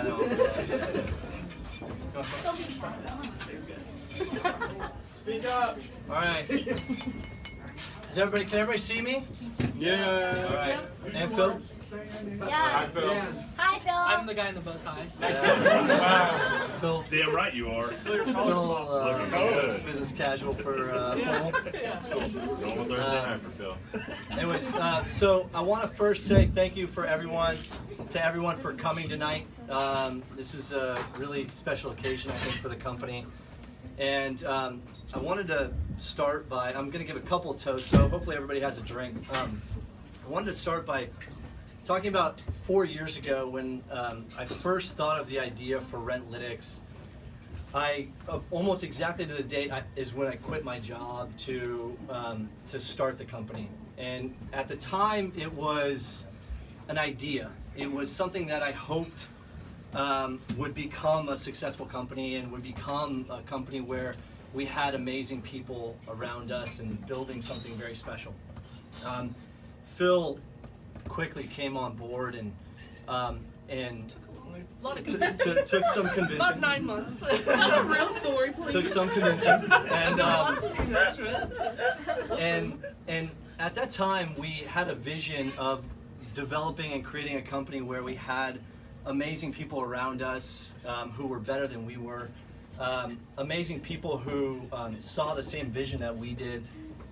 I know. Speak up. All right. Can everybody see me? Yeah. All right. And Phil? Yeah. Hi, Phil. Hi, Phil. I'm the guy in the bow tie. Phil. Damn right you are. Phil, business casual for formal. That's cool. Normal Thursday night for Phil. Anyways, so I want to first say thank you for everyone for coming tonight. This is a really special occasion, I think, for the company. And I wanted to start by, I'm going to give a couple of toasts, so hopefully everybody has a drink. I wanted to start by talking about 4 years ago when I first thought of the idea for Rentlytics. Almost exactly to the date is when I quit my job to start the company. And at the time, it was an idea. It was something that I hoped would become a successful company and would become a company where we had amazing people around us and building something very special. Phil quickly came on board and A lot of took some convincing. About 9 months. Tell a real story, please. Took some convincing, and That's right. and at that time we had a vision of developing and creating a company where we had amazing people around us who were better than we were, amazing people who saw the same vision that we did,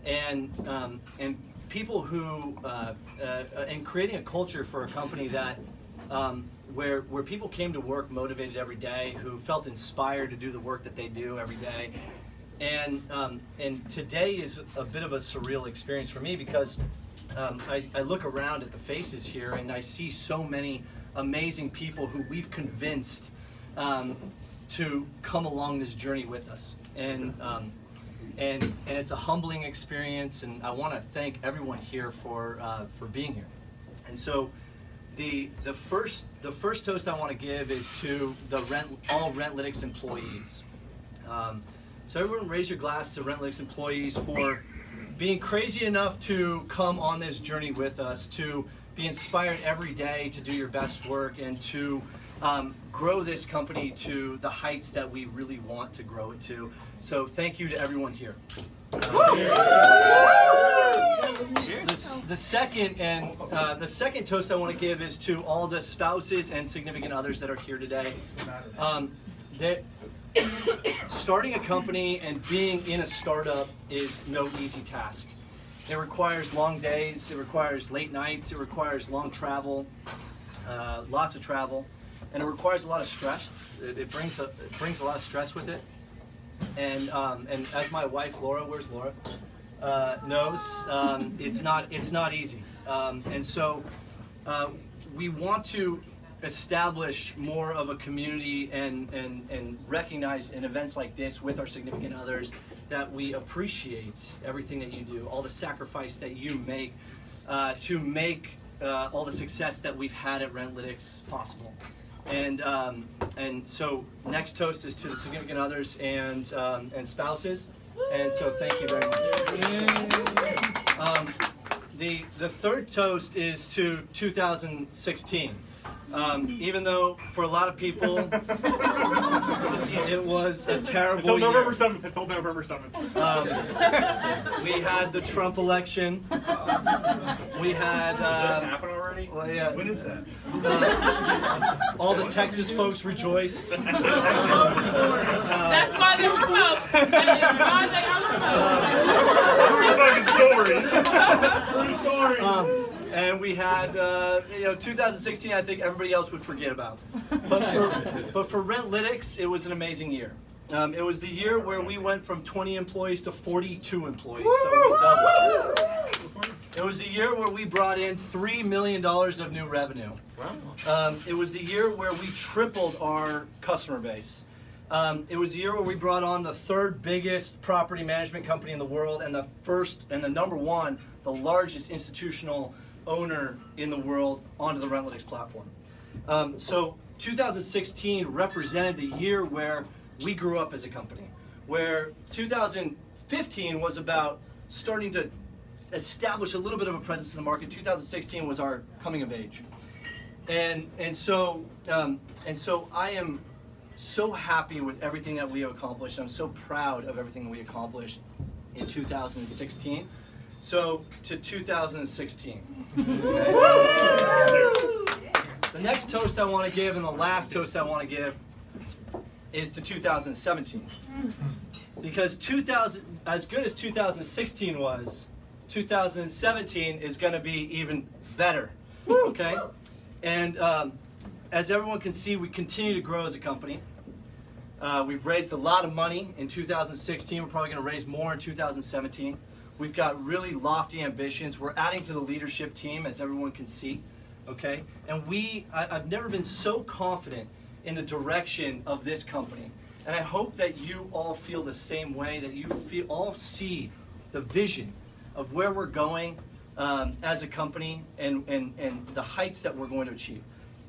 and people who and creating a culture for a company that where people came to work motivated every day, who felt inspired to do the work that they do every day. And today is a bit of a surreal experience for me because I look around at the faces here and I see so many amazing people who we've convinced to come along this journey with us. And it's a humbling experience, and I want to thank everyone here for being here. And so the first toast I want to give is to all Rentlytics employees. So everyone raise your glass to Rentlytics employees for being crazy enough to come on this journey with us, to be inspired every day to do your best work, and to grow this company to the heights that we really want to grow it to. So thank you to everyone here. The second toast I want to give is to all the spouses and significant others that are here today. Starting a company and being in a startup is no easy task. It requires long days, it requires late nights, it requires long travel, lots of travel, and it requires a lot of stress. It brings a lot of stress with it. And as my wife Laura, where's Laura, knows, it's not easy. And so we want to establish more of a community and recognize in events like this with our significant others that we appreciate everything that you do, all the sacrifice that you make to make all the success that we've had at Rentlytics possible. And so next toast is to the significant others and spouses. And so thank you very much. The third toast is to 2016. Even though for a lot of people it was a terrible Until November year. 7th. Until November 7th. We had the Trump election. We had Did that happen already? well, yeah, When is that? all the Texas folks rejoiced. That's why they're remote. That is why they are remote. True fucking story. True story. And we had, 2016. I think everybody else would forget about. But for Rentlytics, it was an amazing year. It was the year where we went from 20 employees to 42 employees. So we doubled. It was the year where we brought in $3 million of new revenue. Wow. It was the year where we tripled our customer base. It was the year where we brought on the third biggest property management company in the world and the number one, the largest institutional owner in the world onto the Rentlytics platform. So 2016 represented the year where we grew up as a company, where 2015 was about starting to establish a little bit of a presence in the market. 2016 was our coming of age. And so I am so happy with everything that we have accomplished. I'm so proud of everything we accomplished in 2016. So to 2016. Okay? The next toast I want to give and the last toast I want to give is to 2017. Because as good as 2016 was, 2017 is going to be even better. Okay? And as everyone can see, we continue to grow as a company. We've raised a lot of money in 2016. We're probably going to raise more in 2017. We've got really lofty ambitions. We're adding to the leadership team, as everyone can see. Okay? And I've never been so confident in the direction of this company. And I hope that you all feel the same way, that you all see the vision of where we're going as a company and the heights that we're going to achieve.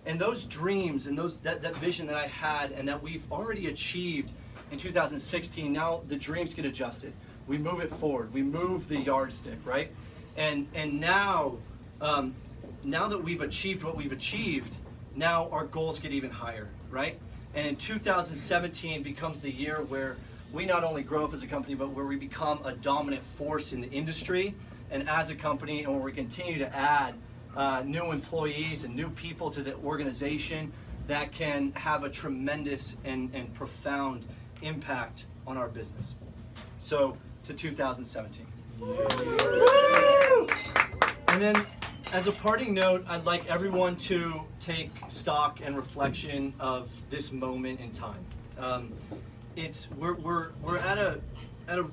And those dreams and that vision that I had and that we've already achieved in 2016, now the dreams get adjusted. We move it forward. We move the yardstick, right? And now that we've achieved what we've achieved, now our goals get even higher, right? And in 2017 becomes the year where we not only grow up as a company, but where we become a dominant force in the industry and as a company, and where we continue to add new employees and new people to the organization that can have a tremendous and profound impact on our business. So to 2017. And then as a parting note, I'd like everyone to take stock and reflection of this moment in time. We're at a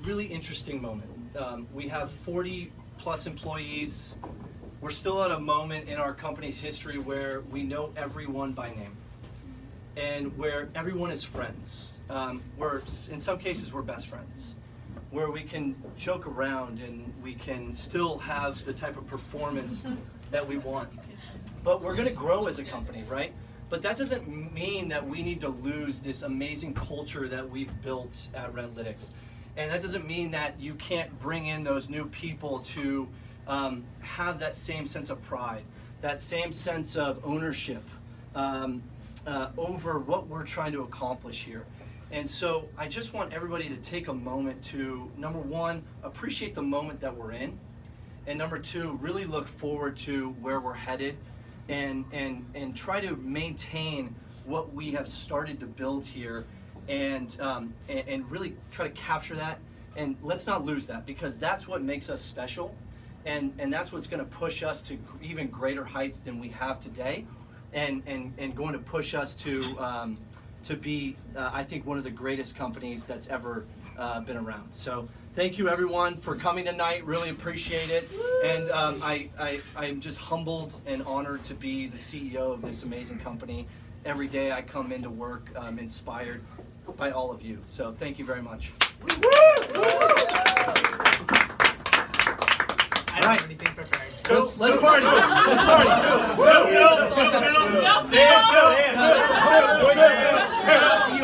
really interesting moment. We have 40 plus employees. We're still at a moment in our company's history where we know everyone by name and where everyone is friends. In some cases, we're best friends, where we can joke around and we can still have the type of performance that we want. But we're going to grow as a company, right? But that doesn't mean that we need to lose this amazing culture that we've built at Rentlytics. And that doesn't mean that you can't bring in those new people to have that same sense of pride, that same sense of ownership over what we're trying to accomplish here. And so I just want everybody to take a moment to, number one, appreciate the moment that we're in, and number two, really look forward to where we're headed and try to maintain what we have started to build here and really try to capture that. And let's not lose that, because that's what makes us special, and that's what's going to push us to even greater heights than we have today, and going to push us to be, I think, one of the greatest companies that's ever been around. So thank you everyone for coming tonight, really appreciate it. And I'm just humbled and honored to be the CEO of this amazing company. Every day I come into work inspired by all of you. So thank you very much. I don't have anything prepared. Let's party. Let's party. Go, Phil! You